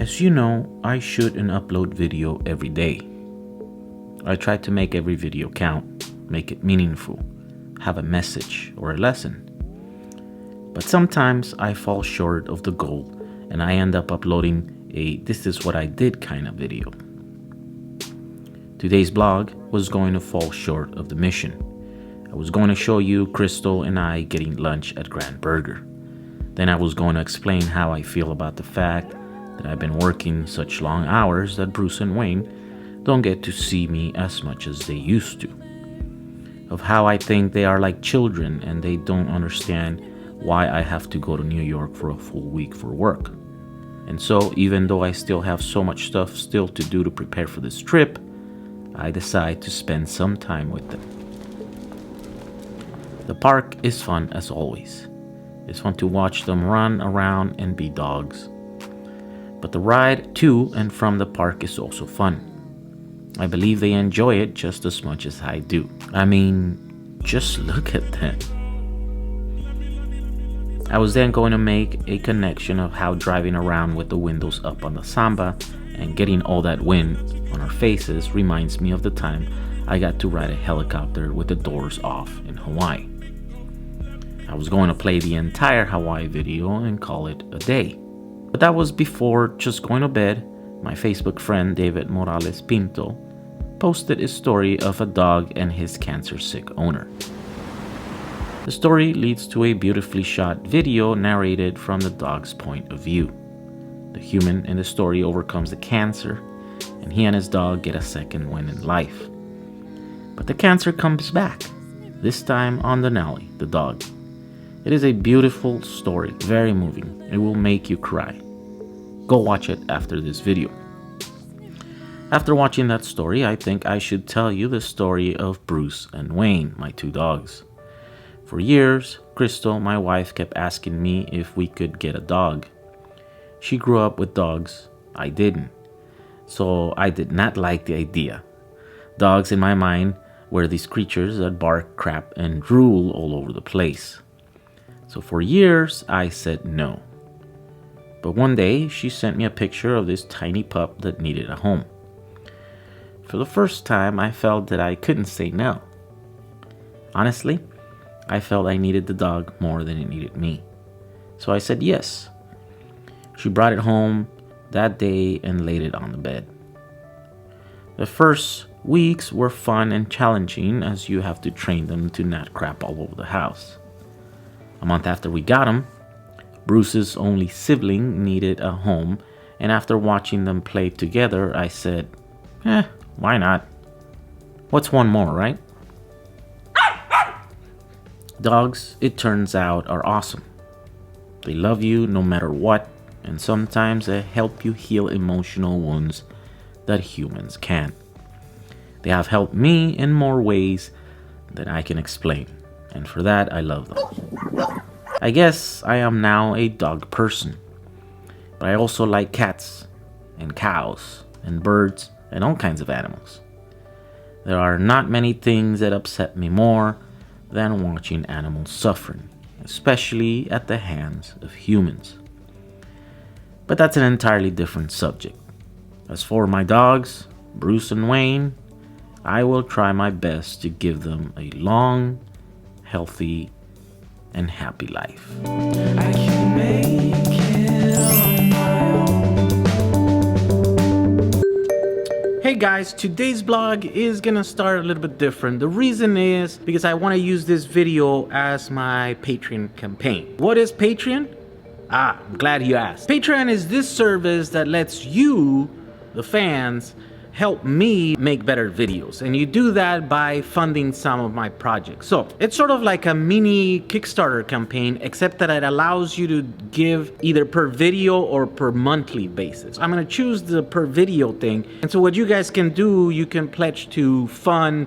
As you know, I shoot and upload video every day. I try to make every video count, make it meaningful, have a message or a lesson. But sometimes I fall short of the goal and I end up uploading a "this is what I did" kind of video. Today's blog was going to fall short of the mission. I was going to show you Crystal and I getting lunch at Grand Burger. Then I was going to explain how I feel about the fact that I've been working such long hours that Bruce and Wayne don't get to see me as much as they used to. Of how I think they are like children and they don't understand why I have to go to New York for a full week for work. And so, even though I still have so much stuff still to do to prepare for this trip, I decide to spend some time with them. The park is fun as always. It's fun to watch them run around and be dogs. But the ride to and from the park is also fun. I believe they enjoy it just as much as I do. I mean, just look at them. I was then going to make a connection of how driving around with the windows up on the Samba and getting all that wind on our faces reminds me of the time I got to ride a helicopter with the doors off in Hawaii. I was going to play the entire Hawaii video and call it a day. But that was before just going to bed. My Facebook friend David Morales Pinto posted a story of a dog and his cancer-sick owner. The story leads to a beautifully shot video narrated from the dog's point of view. The human in the story overcomes the cancer, and he and his dog get a second win in life. But the cancer comes back, this time on Denali, the dog. It is a beautiful story, very moving. It will make you cry. Go watch it after this video. After watching that story, I think I should tell you the story of Bruce and Wayne, my two dogs. For years, Crystal, my wife, kept asking me if we could get a dog. She grew up with dogs. I didn't. So I did not like the idea. Dogs, in my mind, were these creatures that bark, crap, and drool all over the place. So for years, I said no. But one day, she sent me a picture of this tiny pup that needed a home. For the first time, I felt that I couldn't say no. Honestly, I felt I needed the dog more than it needed me. So I said yes. She brought it home that day and laid it on the bed. The first weeks were fun and challenging as you have to train them to not crap all over the house. A month after we got him, Bruce's only sibling needed a home, and after watching them play together, I said, why not? What's one more, right? Dogs, it turns out, are awesome. They love you no matter what, and sometimes they help you heal emotional wounds that humans can't. They have helped me in more ways than I can explain, and for that I love them. I guess I am now a dog person, but I also like cats and cows and birds and all kinds of animals. There are not many things that upset me more than watching animals suffering, especially at the hands of humans. But that's an entirely different subject. As for my dogs, Bruce and Wayne, I will try my best to give them a long, healthy, and happy life. I can make it on my own. Hey guys, today's vlog is gonna start a little bit different. The reason is because I want to use this video as my Patreon campaign. What is Patreon? I'm glad you asked. Patreon is this service that lets you, the fans, help me make better videos, and you do that by funding some of my projects. So it's sort of like a mini Kickstarter campaign, except that it allows you to give either per video or per monthly basis. I'm gonna choose the per video thing, and so what you guys can do, you can pledge to fund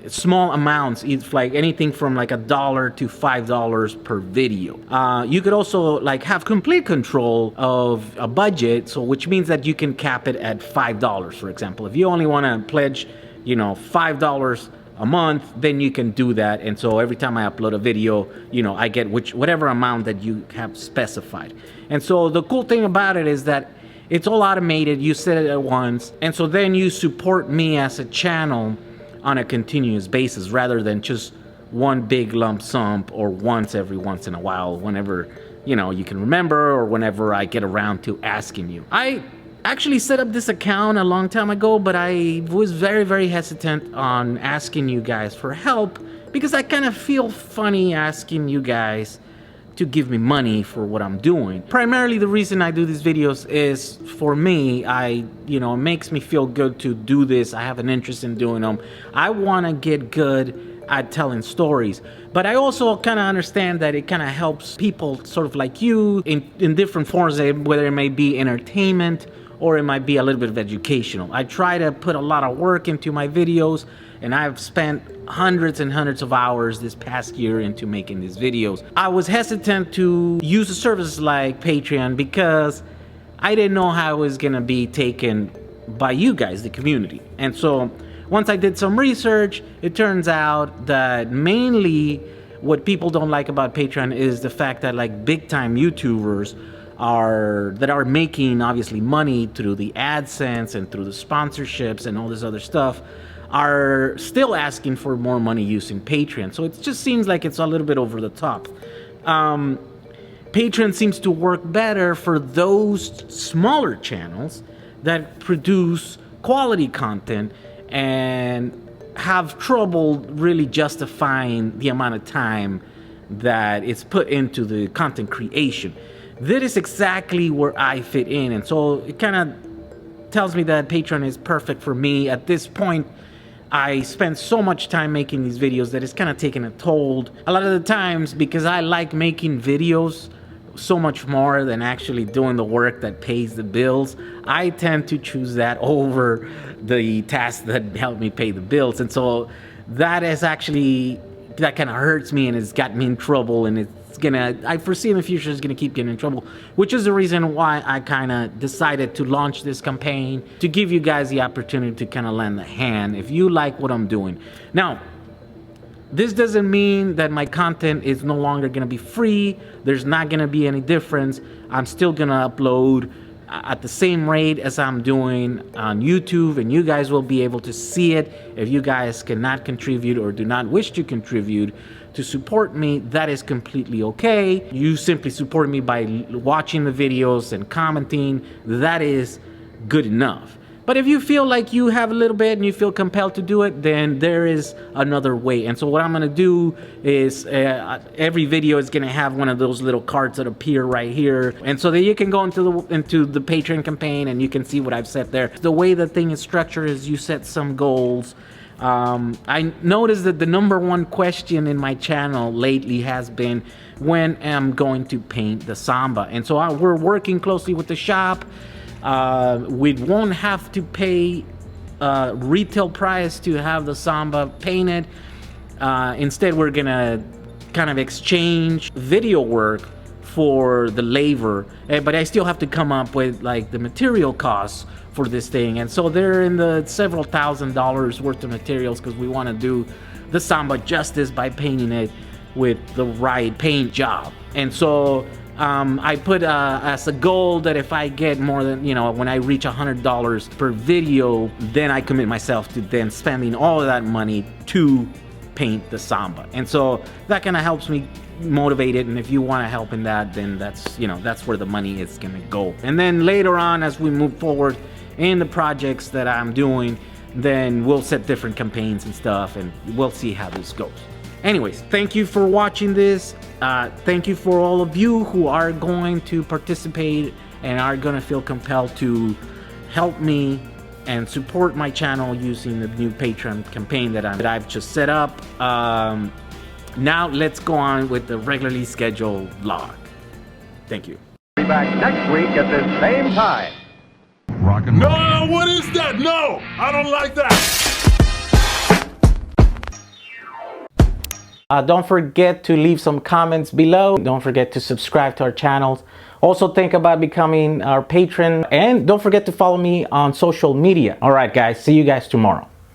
small amounts. It's like anything from like $1 to $5 per video. You could also like have complete control of a budget, so which means that you can cap it at $5, for example. If you only want to pledge, $5 a month, then you can do that. And so every time I upload a video, I get whatever amount that you have specified. And so the cool thing about it is that It's all automated. You set it at once. And so then you support me as a channel on a continuous basis rather than just one big lump sum or once in a while, whenever, you know, you can remember or whenever I get around to asking you. I actually set up this account a long time ago, but I was very, very hesitant on asking you guys for help because I kind of feel funny asking you guys to give me money for what I'm doing. Primarily the reason I do these videos is for me. You know, it makes me feel good to do this. I have an interest in doing them. I want to get good at telling stories, but I also kind of understand that it kind of helps people sort of like you in different forms, whether it may be entertainment or it might be a little bit of educational. I try to put a lot of work into my videos, and I've spent hundreds and hundreds of hours this past year into making these videos. I was hesitant to use a service like Patreon because I didn't know how it was gonna be taken by you guys, the community. And so once I did some research, it turns out that mainly what people don't like about Patreon is the fact that like big time YouTubers that are making obviously money through the AdSense and through the sponsorships and all this other stuff are still asking for more money using Patreon. So it just seems like it's a little bit over the top. Patreon seems to work better for those smaller channels that produce quality content and have trouble really justifying the amount of time that it's put into the content creation. That is exactly where I fit in, and so it kind of tells me that Patreon is perfect for me. At this point, I spend so much time making these videos that it's kind of taking a toll. A lot of the times, because I like making videos so much more than actually doing the work that pays the bills, I tend to choose that over the tasks that help me pay the bills. And so that kind of hurts me and it's got me in trouble, and I foresee in the future it's gonna keep getting in trouble, which is the reason why I kind of decided to launch this campaign, to give you guys the opportunity to kind of lend a hand if you like what I'm doing. Now, this doesn't mean that my content is no longer gonna be free. There's not gonna be any difference. I'm still gonna upload at the same rate as I'm doing on YouTube, and you guys will be able to see it. If you guys cannot contribute or do not wish to contribute to support me, that is completely okay. You simply support me by watching the videos and commenting. That is good enough. But if you feel like you have a little bit and you feel compelled to do it, then there is another way. And so what I'm gonna do is every video is gonna have one of those little cards that appear right here. And so that you can go into the Patreon campaign and you can see what I've set there. The way the thing is structured is you set some goals. I noticed that the #1 question in my channel lately has been when I'm going to paint the Samba. And so we're working closely with the shop. We won't have to pay retail price to have the Samba painted. Instead, we're gonna kind of exchange video work for the labor, but I still have to come up with like the material costs for this thing. And so they're in the several $1,000s worth of materials because we want to do the Samba justice by painting it with the right paint job. And so I put as a goal that if I get more than, when I reach $100 per video, then I commit myself to then spending all of that money to paint the Samba. And so that kind of helps me motivate it. And if you want to help in that, then that's where the money is going to go. And then later on, as we move forward in the projects that I'm doing, then we'll set different campaigns and stuff, and we'll see how this goes. Anyways, thank you for watching this. Thank you for all of you who are going to participate and are going to feel compelled to help me and support my channel using the new Patreon campaign that I've just set up. Now let's go on with the regularly scheduled vlog. Thank you. Be back next week at this same time. Rock and roll. No, what is that? No, I don't like that. Don't forget to leave some comments below. Don't forget to subscribe to our channels. Also think about becoming our patron, and don't forget to follow me on social media. All right, guys, see you guys tomorrow.